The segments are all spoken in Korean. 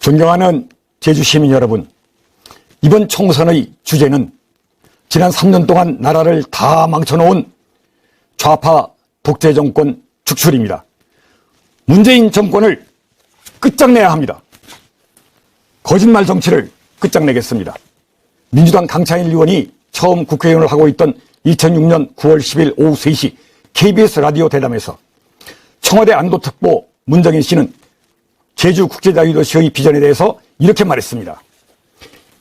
존경하는 제주 시민 여러분, 이번 총선의 주제는 지난 3년 동안 나라를 다 망쳐놓은 좌파 독재 정권 축출입니다. 문재인 정권을 끝장내야 합니다. 거짓말 정치를 끝장내겠습니다. 민주당 강창일 의원이 처음 국회의원을 하고 있던 2006년 9월 10일 오후 3시 KBS 라디오 대담에서 청와대 안보특보 문정인 씨는 제주국제자유도시의 비전에 대해서 이렇게 말했습니다.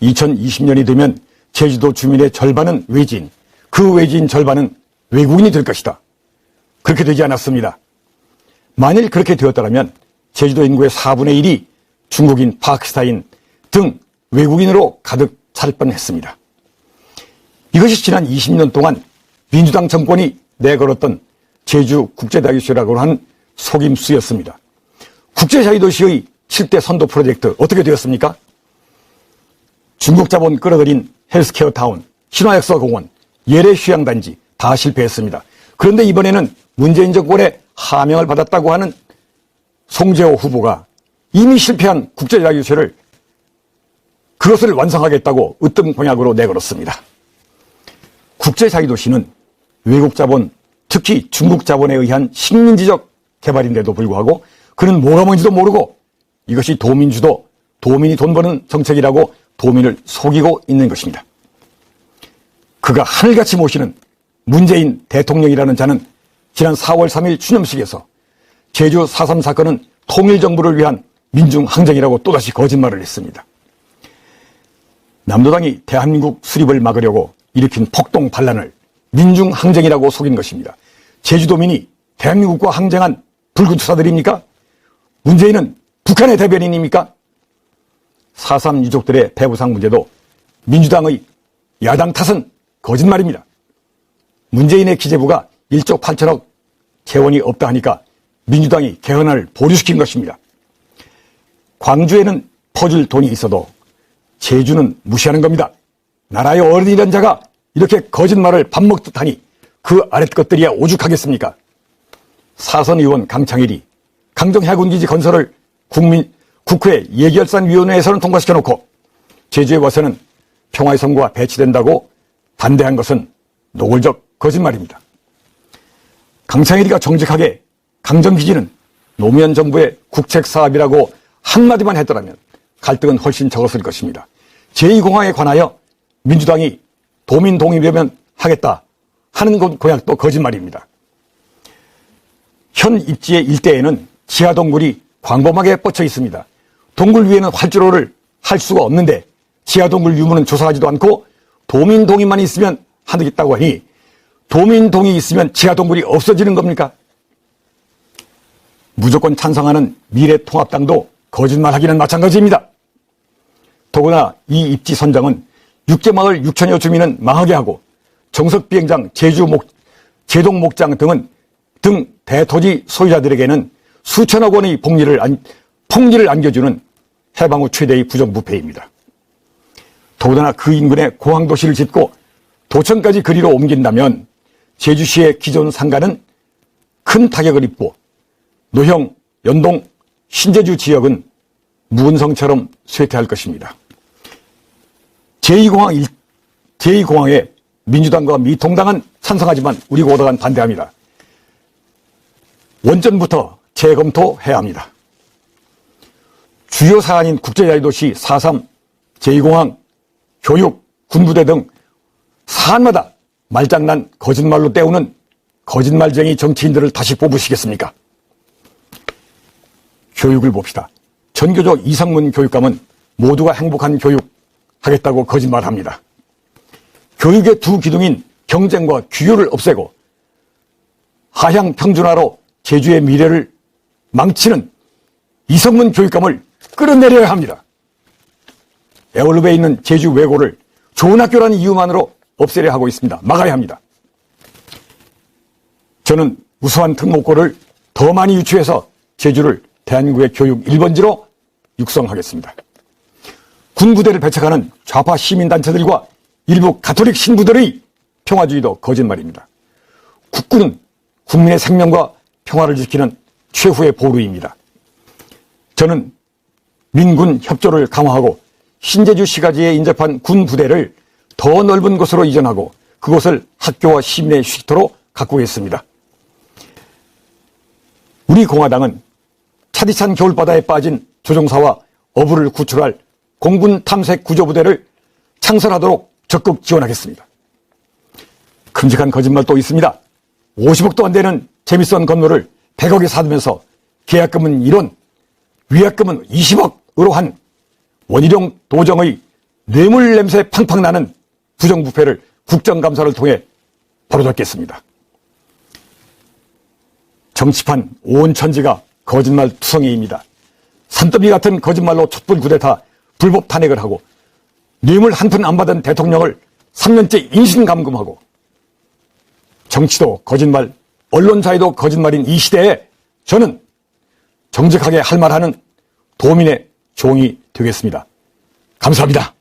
2020년이 되면 제주도 주민의 절반은 외지인, 그 외지인 절반은 외국인이 될 것이다. 그렇게 되지 않았습니다. 만일 그렇게 되었다면 제주도 인구의 4분의 1이 중국인, 파키스타인 등 외국인으로 가득 찰 뻔했습니다. 이것이 지난 20년 동안 민주당 정권이 내걸었던 제주국제자유도시라고 하는 속임수였습니다. 국제자유도시의 7대 선도 프로젝트 어떻게 되었습니까? 중국 자본 끌어들인 헬스케어 타운, 신화역사 공원, 예래 휴양단지 다 실패했습니다. 그런데 이번에는 문재인 정권의 하명을 받았다고 하는 송재호 후보가 이미 실패한 국제자유도시를 그것을 완성하겠다고 으뜸 공약으로 내걸었습니다. 국제자유도시는 외국 자본, 특히 중국 자본에 의한 식민지적 개발인데도 불구하고 그는 뭐가 뭔지도 모르고 이것이 도민주도, 도민이 돈 버는 정책이라고 도민을 속이고 있는 것입니다. 그가 하늘같이 모시는 문재인 대통령이라는 자는 지난 4월 3일 추념식에서 제주 4.3 사건은 통일정부를 위한 민중항쟁이라고 또다시 거짓말을 했습니다. 남도당이 대한민국 수립을 막으려고 일으킨 폭동 반란을 민중항쟁이라고 속인 것입니다. 제주도민이 대한민국과 항쟁한 붉은 투사들입니까? 문재인은 북한의 대변인입니까? 4.3 유족들의 배부상 문제도 민주당의 야당 탓은 거짓말입니다. 문재인의 기재부가 1조 8천억 재원이 없다 하니까 민주당이 개헌을 보류시킨 것입니다. 광주에는 퍼줄 돈이 있어도 제주는 무시하는 겁니다. 나라의 어른이란 자가 이렇게 거짓말을 밥 먹듯 하니 그 아랫 것들이야 오죽하겠습니까? 사선 의원 강창일이 강정해군기지 건설을 국회 예결산위원회에서는 통과시켜놓고 제주에 와서는 평화의 선구가 배치된다고 반대한 것은 노골적 거짓말입니다. 강창일이가 정직하게 강정기지는 노무현 정부의 국책사업이라고 한마디만 했더라면 갈등은 훨씬 적었을 것입니다. 제2공항에 관하여 민주당이 도민 동의되면 하겠다 하는 공약도 거짓말입니다. 현 입지의 일대에는 지하동굴이 광범하게 뻗쳐 있습니다. 동굴 위에는 활주로를 할 수가 없는데 지하동굴 유무는 조사하지도 않고 도민 동의만 있으면 하겠다고 하니 도민 동의 있으면 지하동굴이 없어지는 겁니까? 무조건 찬성하는 미래통합당도 거짓말하기는 마찬가지입니다. 더구나 이 입지 선정은 육계마을 6천여 주민은 망하게 하고 정석비행장, 제동 목장 등 대토지 소유자들에게는 수천억 원의 폭리를 안겨주는 해방 후 최대의 부정부패입니다. 더구나 그 인근에 공항도시를 짓고 도청까지 그리로 옮긴다면 제주시의 기존 상가는 큰 타격을 입고 노형, 연동, 신제주 지역은 무은성처럼 쇠퇴할 것입니다. 제2공항에 민주당과 미통당은 찬성하지만 우리 고당은 반대합니다. 원전부터 재검토해야 합니다. 주요 사안인 국제자유도시 4.3, 제2공항, 교육, 군부대 등 사안마다 말장난 거짓말로 때우는 거짓말쟁이 정치인들을 다시 뽑으시겠습니까? 교육을 봅시다. 전교조 이상문 교육감은 모두가 행복한 교육 하겠다고 거짓말합니다. 교육의 두 기둥인 경쟁과 규율을 없애고 하향 평준화로 제주의 미래를 망치는 이성문 교육감을 끌어내려야 합니다. 에어로베에 있는 제주 외고를 좋은 학교라는 이유만으로 없애려 하고 있습니다. 막아야 합니다. 저는 우수한 특목고를 더 많이 유치해서 제주를 대한민국의 교육 1번지로 육성하겠습니다. 군부대를 배척하는 좌파 시민단체들과 일부 가톨릭 신부들의 평화주의도 거짓말입니다. 국군은 국민의 생명과 평화를 지키는 최후의 보루입니다. 저는 민군 협조를 강화하고 신제주 시가지에 인접한 군 부대를 더 넓은 곳으로 이전하고 그곳을 학교와 시민의 쉼터로 가꾸겠습니다. 우리 공화당은 차디찬 겨울바다에 빠진 조종사와 어부를 구출할 공군 탐색 구조부대를 창설하도록 적극 지원하겠습니다. 큼직한 거짓말 또 있습니다. 50억도 안 되는 재미선 건물을 100억에 사두면서 계약금은 1원, 위약금은 20억으로 한 원희룡 도정의 뇌물 냄새 팡팡 나는 부정부패를 국정감사를 통해 바로잡겠습니다. 정치판 온 천지가 거짓말 투성이입니다. 산더미 같은 거짓말로 촛불 쿠데타 불법 탄핵을 하고 뇌물 한 푼 안 받은 대통령을 3년째 인신감금하고 정치도 거짓말, 언론 자유도 거짓말인 이 시대에 저는 정직하게 할 말하는 도민의 종이 되겠습니다. 감사합니다.